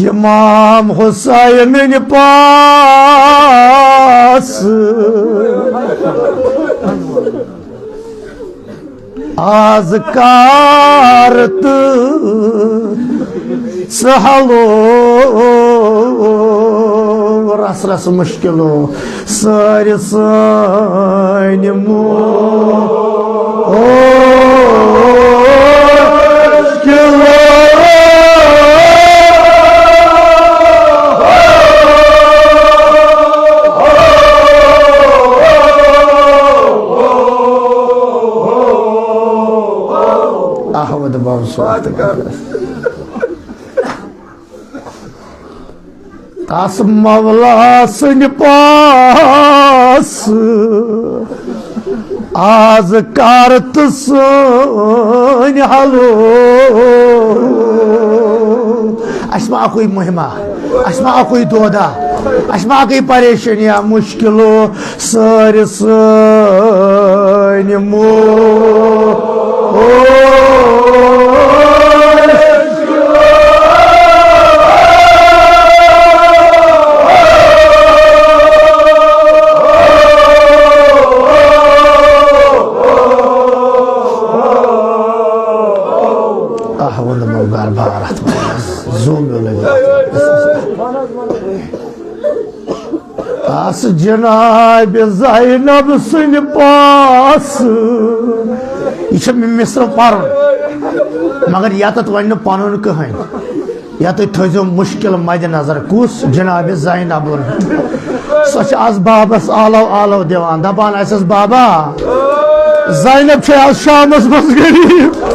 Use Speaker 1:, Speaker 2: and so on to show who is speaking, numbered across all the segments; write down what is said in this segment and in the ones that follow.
Speaker 1: इमाम हुसैन पास आज कारत सहलो रस रस मुश्किलो सारे सानिमो तास मौला सन पास आज कारत सन हलो अस्मा कोई मुहिमा अस्मा कोई दोदा अस्मा कोई परेशानिया मुश्किलो सारे सानिमो तास जनाब ज़ैनब सन पास यह मिस्र पर मगर या तो वन पन कहें या तो थो मुश्किल मद नजर कुस जनाब ज़ैनब सो आज बाबस आलो आलो दिवान दपान बाबा ज़ैनब आज शामस मज गरीब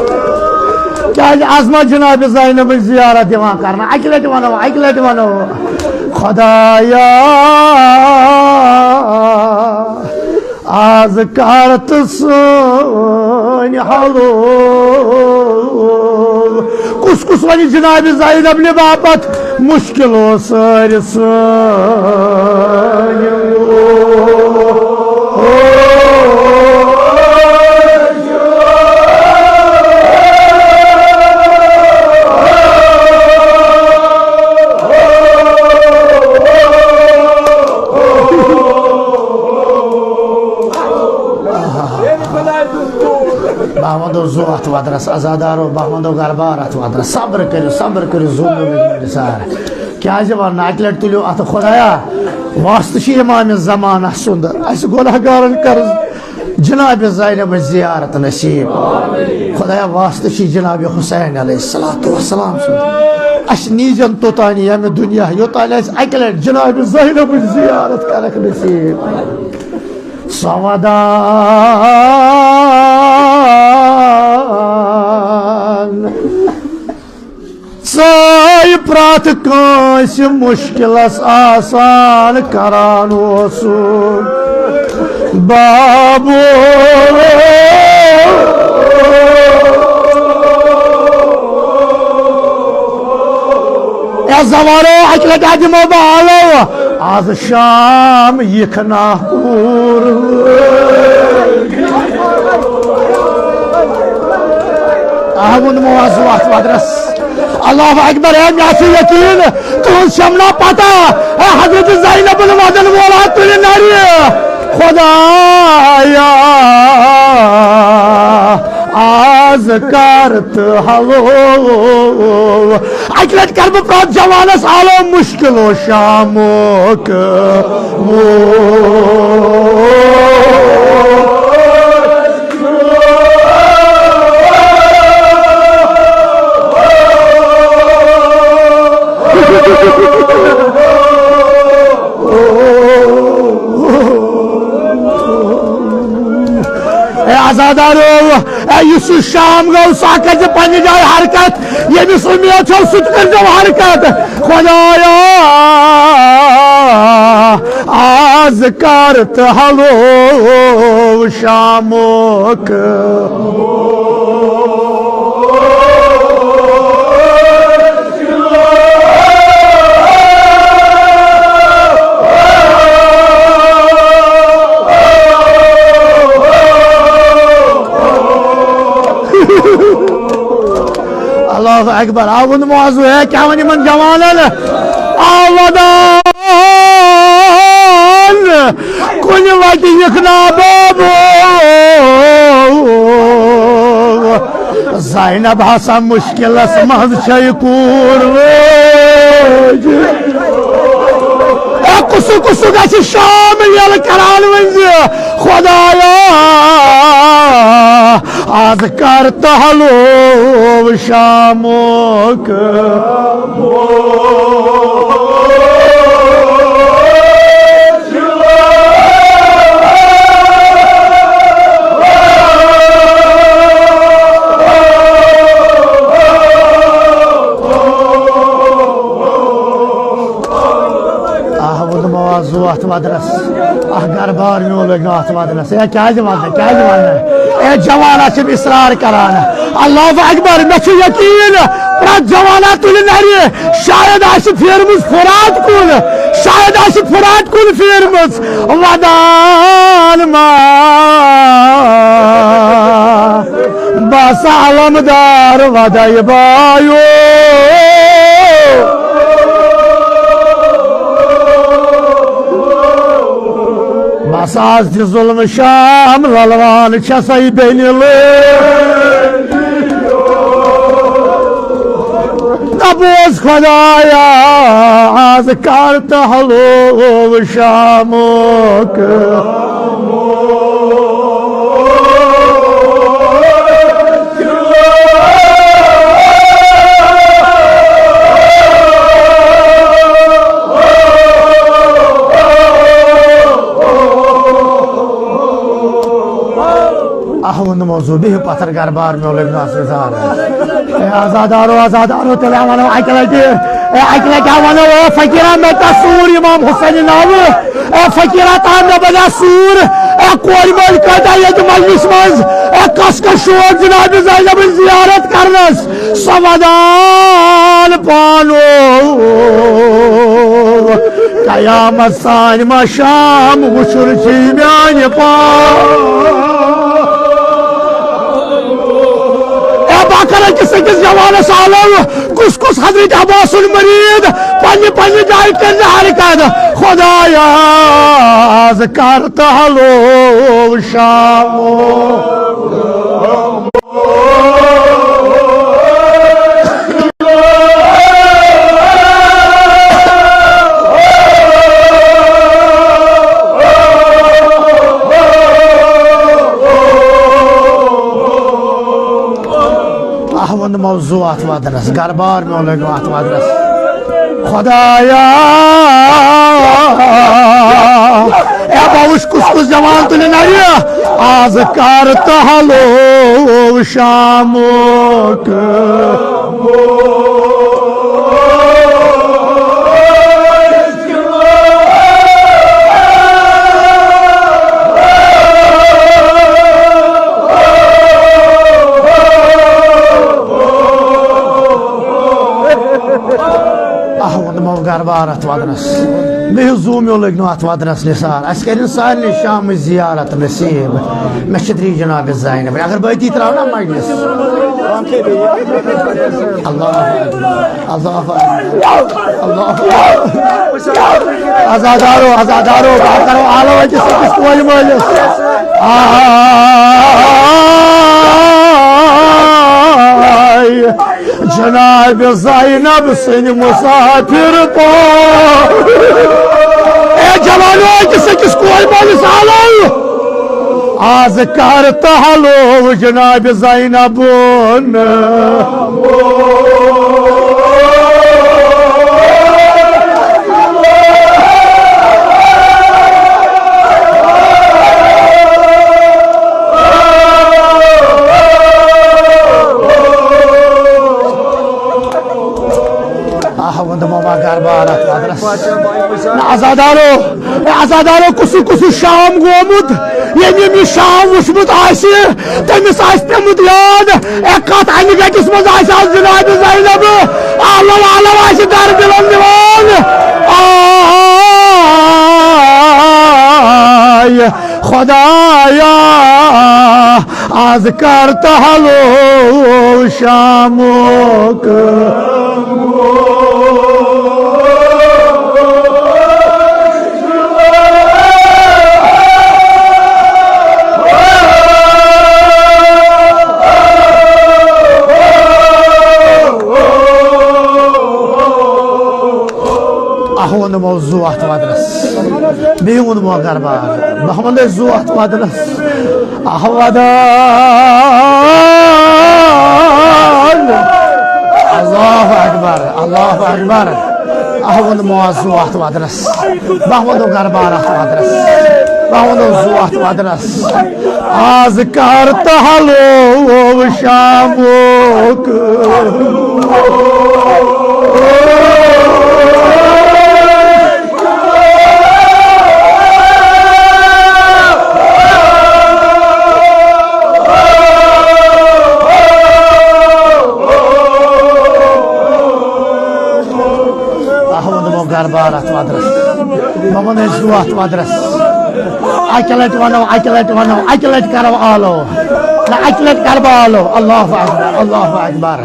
Speaker 1: क्या आज मा जनाब ज़ैनब ज़ियारत दिवान करना अकि लटि वनो खुदाया आज कारत सन हलो कुस कुस वन जनाब ज़ैनब ने बापत मुश्किलो सारे अत वदरस आजादारो बहमदो गरबार अत वदरस सब्र करो जुल्म सार क्या वन अक लट तुलो अत खुदाया वास्त इमाम ज़माना सुंद अस गुनहगारन कर जनाब ज़ैनब ज़ियारत नसीब खुदाया वास्त जनाब हुसैन अलैहिस्सलातु वस्सलाम सुंद अस नीजन तोतानी यम दुनिया योतान अक लट जनाब ज़ैनब ज़ियारत करक नसीब सवदा साई प्रात कांस मुश्किलस आसान करान बाबू जवानो अकल दिमो बालो आज शाम यखना अहमद मुआज़ वदरस अल्लाह अकबर है यकीन तुम शमना पता हजरत ज़ैनब वदन बोला तुझे नारी खुदाया आज कारत हलो अकलट कर प्रात जवानस आलो मुश्किलो शामोक आजादारो शाम गो सह कर पन्ने जाए हरकत यमिस उम्मीद छो सह कर हरकत खुदाया आज कारत हलो शामोक अकबर आवन मौजू है क्या वन मन जवान आवदान कुन वत यखना बाबो ज़ैनब हसा मुश्किल मज कूर कुसु कुसु गि शाम यल करान वन खुदाया आज कर तहलो शामुक अत वदनस घर बार मे लग अत वदनस क्या जवाना इसरार करान अल्लाह अकबर मे यकीन प्रा जवाना तुल नर शायद फेरम फुरात कुल शायद फुरात कुल फेरम वदान मा बस अलमदार वदय बायो बसाज जुल्म शाम ललवान छसई बेनिल नबोज खुदाया आज कर तहलो शामुक मौजू बह पत्थर घर बार मे लग आजादारो आजादारो तेल वनो अकि लटि वनो फकीरा मे सूर इमाम हुसैन नाव फकीरा तान मे बजा सूर कोर मल कटा ये मजलिस मज कस का शोर जनाब ज़ैनब जियारत करनस सवदान पानो कयामत सान मा शाम वुशुर म्यान पा जवानस आलम कुस कुस हजरत अब्बास मरीद पन्ने पन्ने जाय कर हरकत खुदाया कर तहलो शामो मौजू अत वदनस घर बार मे लग अत वदनस खुदाया बहुश कुस कुस जवान तुल नर आज कर तहलो शामुक घर बार अत वदनस मे जू मे लग अत वदनस निसार अस कर सारे शाम जियारत नसीब मे त्री जनाब ज़ैनब अगर बती त्रो ना मजलिस अल्लाह अल्लाह आजादारो आजादारो करो आलो कोल मलिस जनाब ज़ैनब सन मुसाफिर को जवानो किस कोल मलिस आलो आज कर तहलो जनाब ज़ैनब आजादारो आजादारो कुसु कुसु शाम गोमुत ये शाम वुचमुत तमिस पेमुत याद कत अमि गटिस मज जनाब ज़ैनब आलम आलम दर दिलन दिवान खुदाया आज करता hello शामुक ahon mevzu atmadınız. Beyun mu garba. Bahmanda zu atmadınız. Ahvadan. Allahu Ekber. Allahu Ekber. Ahon mevzu atmadınız. Bahmanda garba atmadınız. Bahmanda zu atmadınız. Az karta halo şamuk. Garbar atmadınız. Baba ne su atmadınız. Akilet vano, akilet karav alo. La akilet garba alo. Allahu Ekber, Allahu Ekber.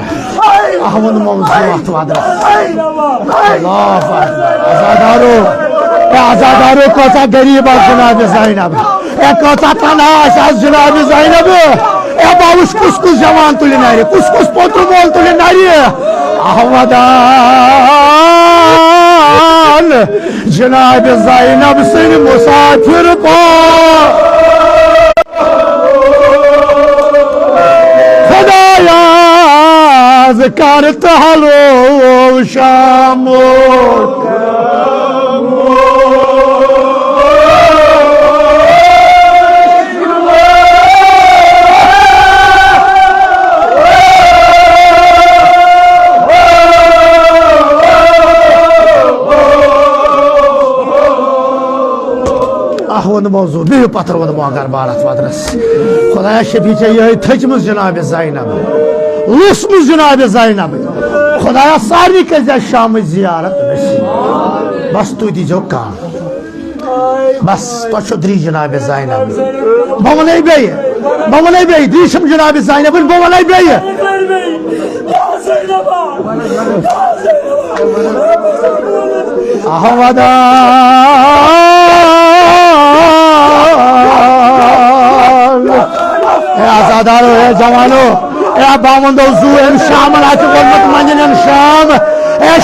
Speaker 1: Ahmadu mevzu atmadınız. Allahu Ekber. Azadaru kosa gariba Cenab-ı Zeynep. Kosa tanha asas Cenab-ı Zeynep. Bavuş kuskus jaman tulinari, kuskus potrumol tulinari. Ahvadan Cenab-ı Zeynep seni musafir pa Khudaya zikarta halo şamuk ahvonu mevzu büyük patronunu muhakkar bağlatmadınız. Khudaya şefice yağı tecimiz Cenab-ı Zeynep. Lusmuz Cenab-ı Zeynep. Khudaya sarı keze Şam'ı ziyaret etmesin. Bas tu diyecek kan. Bas to çodri Cenab-ı Zeynep. Babanay Bey. Babanay Bey. Dişim Cenab-ı Zeynep'in Babanay Bey. Ahvada Azadaru Cevano Bamando Zu Şam Alati Olmak Manjin Şam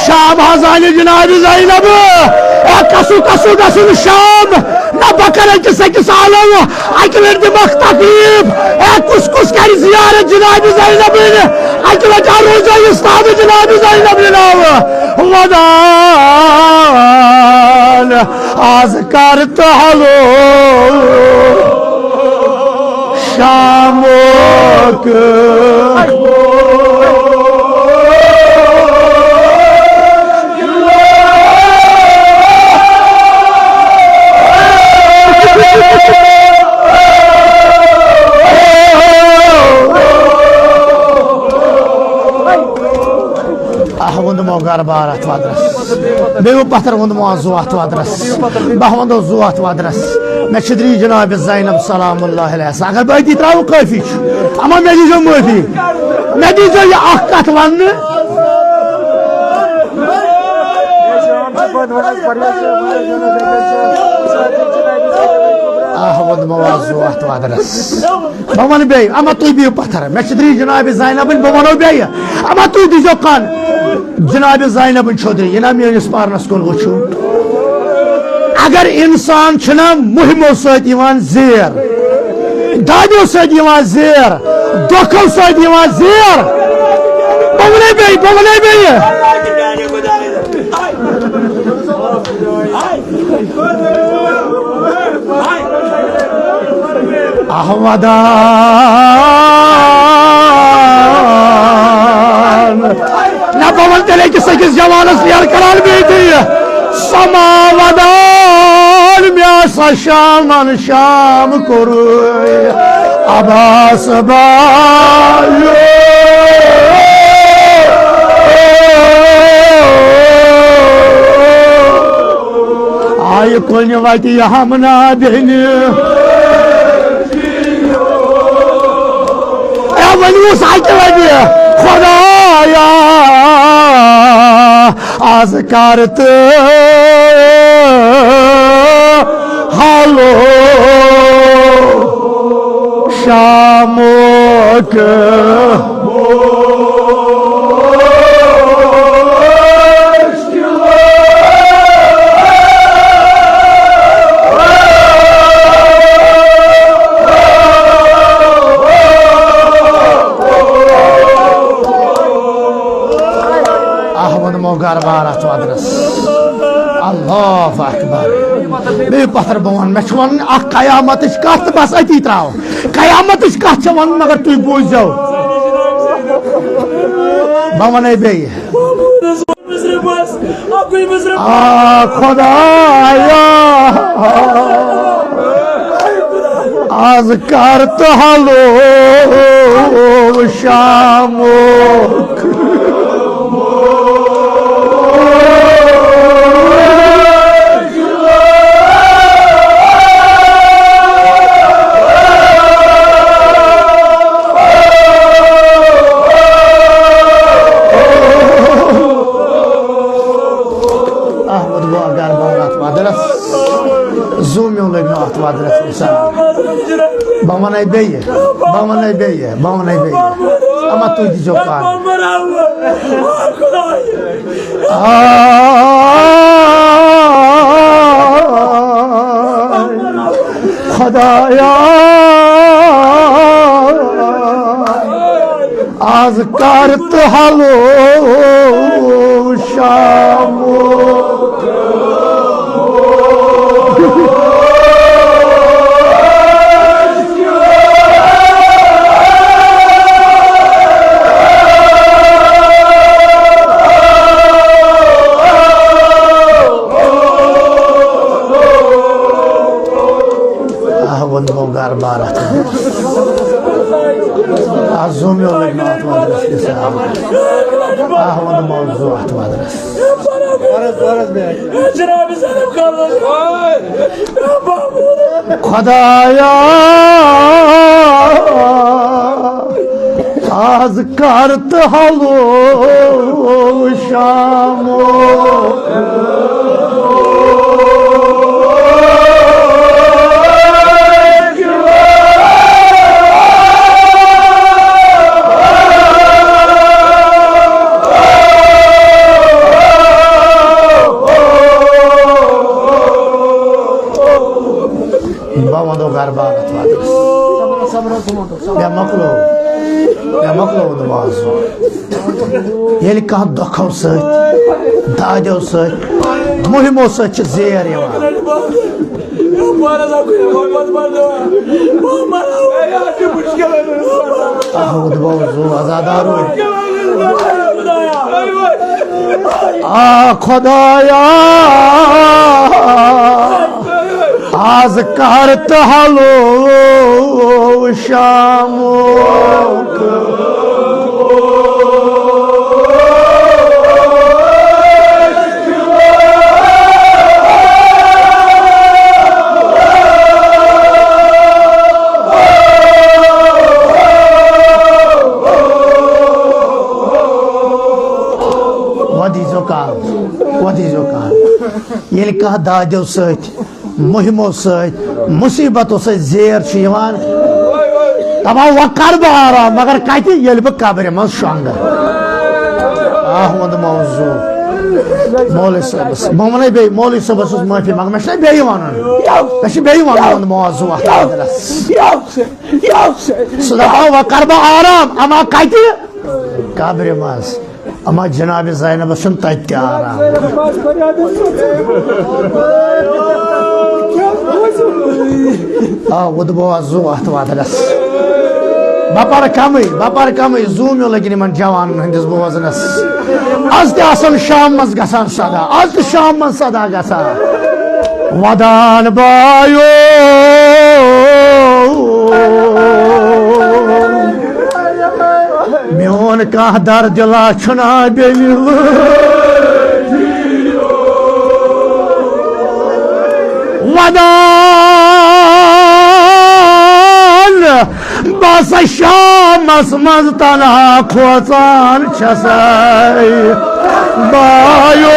Speaker 1: Şam Hazani Cenab-ı Zeynep Kasu Şam Ne bakar ki 8 alem Akıverdi maktakib Kus kari ziyaret Cenab-ı Zeynep'in Akıverdi Arroza İsladı Cenab-ı Zeynep'in Vadan Azkar tahalo Şamuk ahvonu mogar barat vadras bewu patar vonu muazuat vadras bahvando zuat vadras meşidri Cenab-ı Zeynep salamullahi aleyhi agar bayt itravu kafiç ama medizo mufi medizo ya akkat vanne ahvonu muazuat vadras babanı bey ama tu bewu patar meşidri Cenab-ı Zeynep'in babanı bey ama tu dizokan Cenab-ı Zeynep'in çodri yine miyanis parnas kol uçu agar insan çına muhim olsaydı iman zir dadi olsaydı iman zir dokal olsaydı iman zir Babanay Bey Ahvadan Ne baban teleki 8 cavanız yer karar beydi Samavadan Miyasa Şam'ın Şam'ı koruy Abbas bayu Ay kulni vati yahamna beni वनूस आके लगे खुदाया आज करत हालो शामोक अल्लाह अकबर बे पत्थर बवन मे कयामत कत बस अती त्राव कयामत कत वन मगर तुम बूझ जाओ बवन बे खुदाया आज कर तो hello शामो Bamana beye, ama tu di jokan. Khudaya, az kart halo shamo. عزوم يوم الجمعة مدرسة السلام أهون موضوع مدرسة خدايا أذكرت هلو شامو Ele कहा दुखों से दाजों से मुहिमों से चेयर ये वाला आहूद बावजू आज़ादारो खुदाया आज करत हलो शामो ये कहा दाजों सत मुहिमों सत मुसीबतों से जेर तमाम वकार बहारा मगर कत ये कब्र मज शंग आहमद मौजू मौलवी सबस बन बे मौलवी सबस माफी मगर मे बे वन मौजू वकार आराम अमा कत कब्र मज अमा जनाब ज़ैनब तत आराम वो जू अत वदनस बपर कम जूम लगिन इन जवान हंदिस बोजनस आज तन शाम मज गसान सदा आज तो शाम मज सदा गसान वदान बायो मोन कह दर्द लाछना बेल वदान बस शाम गमस मज तनहा खोचान छसै बायो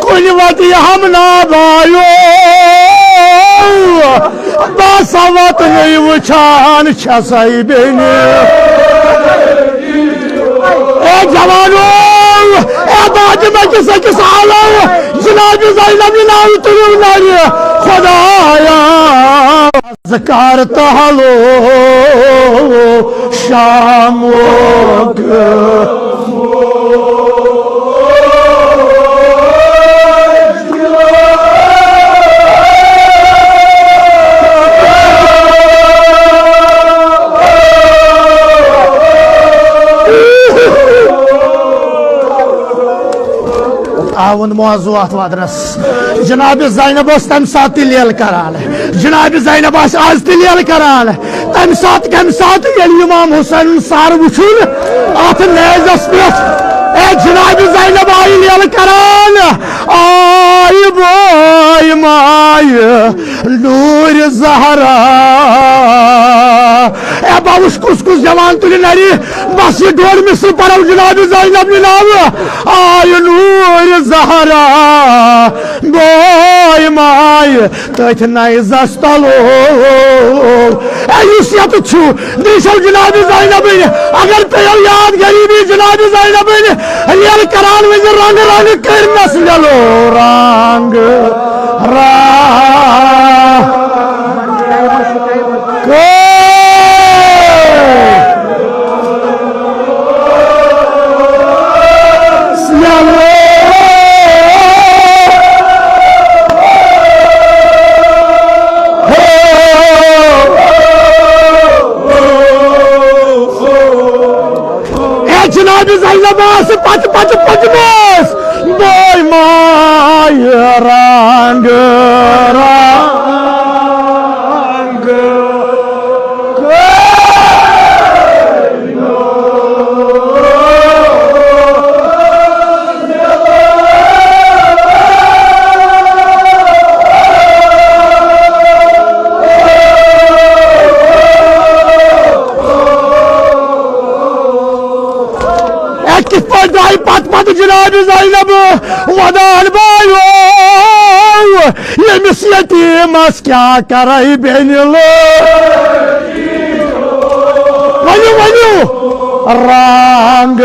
Speaker 1: कुछ वती हम ना भायो बासवत नहीं वुछान छसई बेने ए जवानो ए बाज में किस आलो जनाब ज़ैनब नाम तुम नारी खुदाया ज़कार तहलो शामोक आवन मौजू अत वदनस जनाब ज़ैनब तम सात लेल करान जनाब ज़ैनब आज लेल करान तम सात कम सात इमाम हुसैन सार वुचुन अत नेजस पे ए जनाब ज़ैनब आई लेल करान आई बोय माय नूर ज़हरा ए बाबूश कुछ जवान तुल नरी बस ये डोर मिसल पर जनाब ज़ैनब नाम आय नूर ज़हरा बोय माय तथ नैजस तलो युसियत छु दिशल जनाब ज़ैनब अगर पे याद गरीबी जनाब ज़ैनब लेल करान में रंग रंग कर नस्लो रंग जनाब ज़ैनब पच पच पचमोस बोय माय रंग जनाब ज़ैनब वदान बायो यमिस यतीमस क्या करई बेनिलो वनु वनु रंग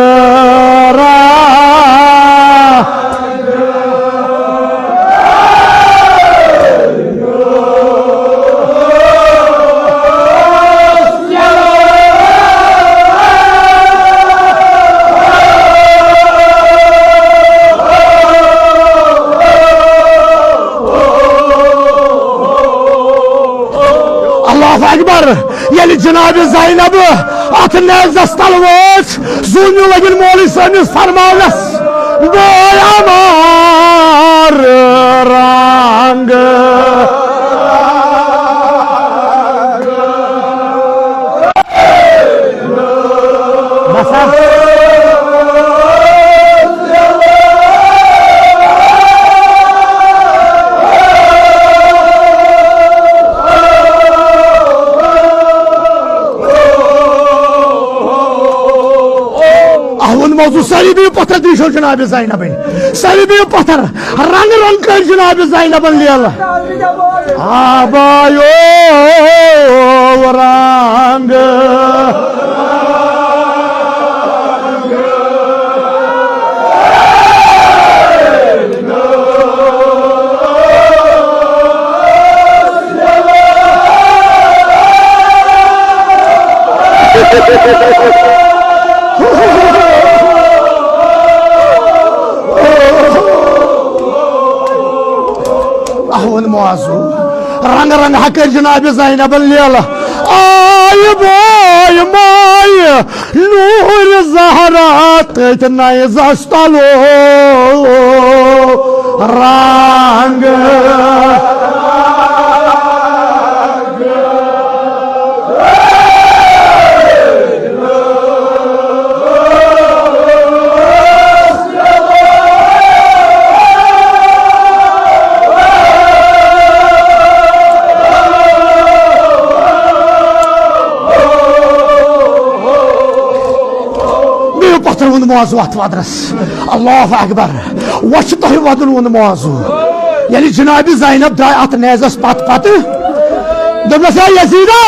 Speaker 1: अकबर ये जनाब ज़ैनब अत नेजस तल वोच जुन लगिन मौलवी समिस फरमानस बोय अमार रंग सारी भी पत्थर दिशो जनाब ज़ैनब सारी भी पत्थर रंग रंग कर जनाब ज़ैनब लियल आबायो रंग मौजू रंग रंग हकर जनाब ज़ैनब लेल आय बोय माय नूर ज़हरा तथ नैजस तलो रंग तय पत्थर वोन मौजू अत वदरस अल्लाह अकबर वह तह वदन वोन मौजू ये जनाब ज़ैनब द्राय अत नेजस पत पत दस यजीदा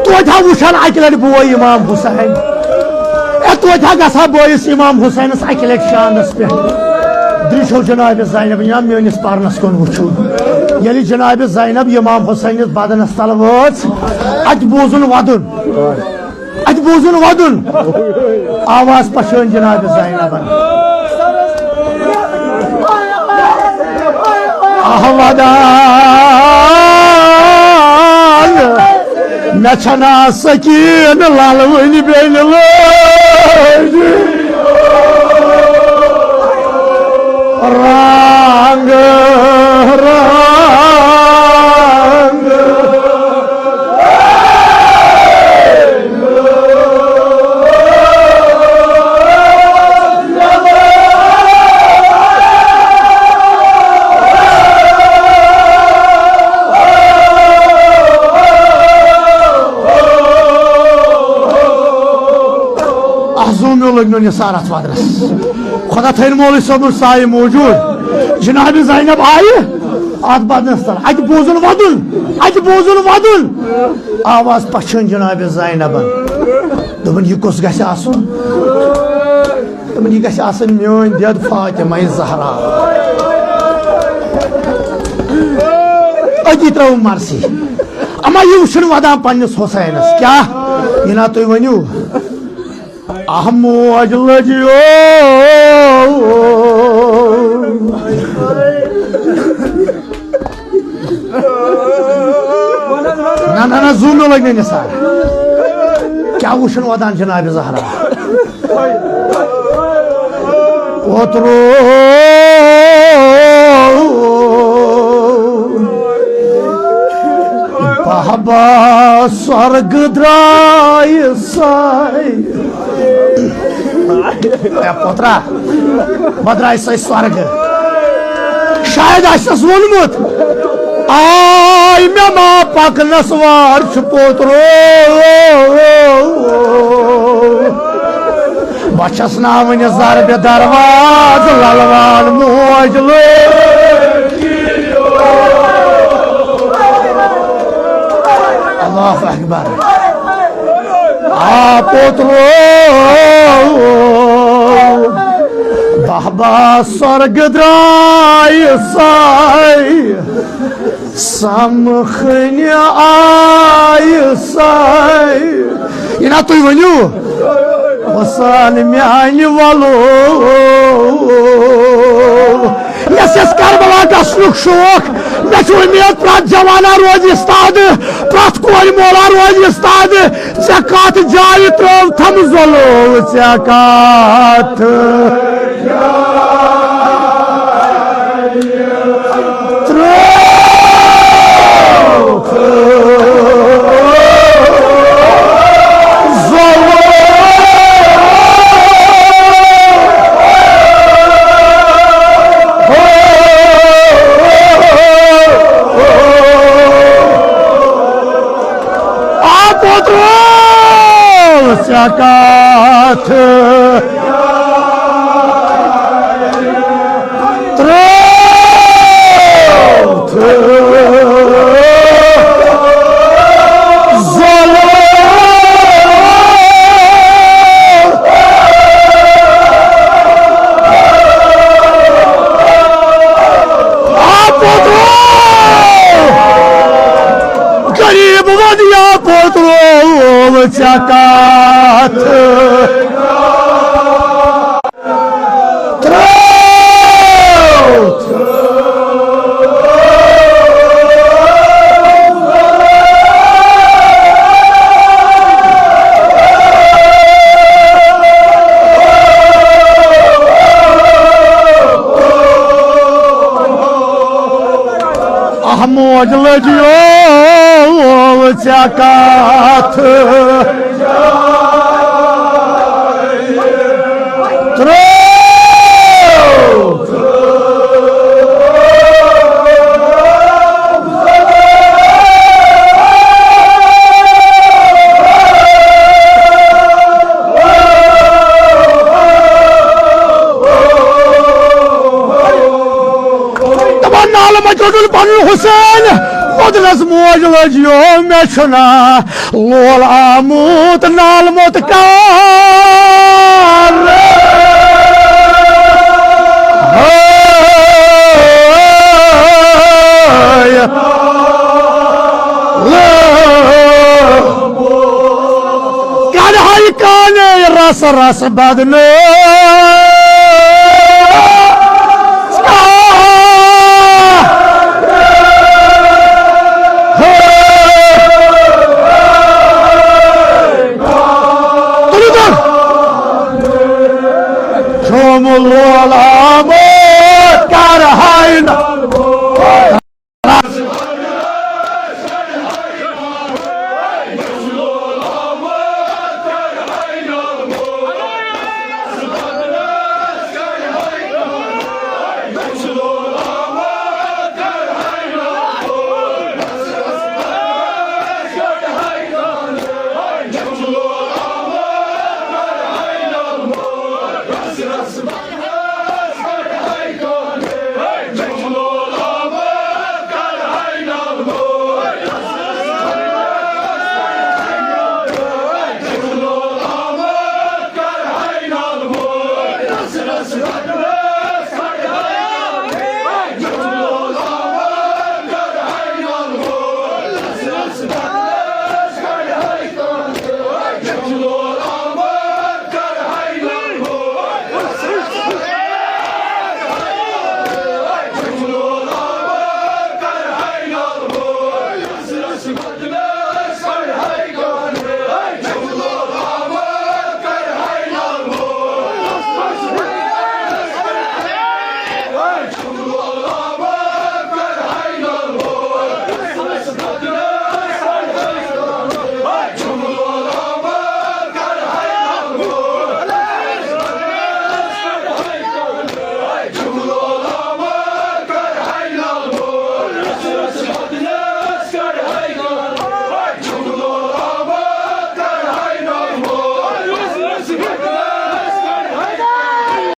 Speaker 1: तोथा वुचान अकि लट बोय इमाम हुसैन तोथा गसा बोयस इमाम हुसैन अकि लट शानस पे दृशो जनाब ज़ैनब या मेनिस पारनस कुन वुचु ये जनाब ज़ैनब इमाम हुसैन बदनस तल वच अत बोजुन वदन आवाज पशन जनाब ज़ैनबन अहमदा मे छना सकीन लालवन बेन रंग निसारत वदरस खुदा थन मौलवी सबुर साय मौजूद जनाब ज़ैनब आये अत बदनस तल अत बोजुन वदन आवाज पछन जनाब ज़ैनबन दोपन यह कुस गछ आसुन दोपन यह गछ आसन मेन देद फातिमा ज़हरा अति त्रो मरसी अमा यह वुचन वदान पन्निस हुसैनस क्या यह ना तुम वनु अहमोज लजियो ना जूम लगने निसार क्या वुचन वदान जनाब ज़हरा ओतरो बहबा स्वर्ग द्राय साय पोत्रा बद्राय सै स्वर्ग शायद आसस वोनमुत आय मे मा पकनस वार पोत्रो बचस ना वन ज़रब दरवाज ललवान मोज लो अल्लाह अकबर पोत्रो बहबा स्वर्ग द्राय साय समखन आय साय यह ना तुम वनु वसान म्यान वलो यस करबला गसनुक शौक मे उम्मीद प्रत जवाना रोज इस्ताद प्रत कोर मोला रोज इस्ताद ऐ कत जाय त्रो थम जलो ऐ कत Zakat Ahmad Ladio Zakat قتل بن الحسين ودلس موج وجيوم مشنا لول اموت نال موت كار كان هاي كان راس راس بدنا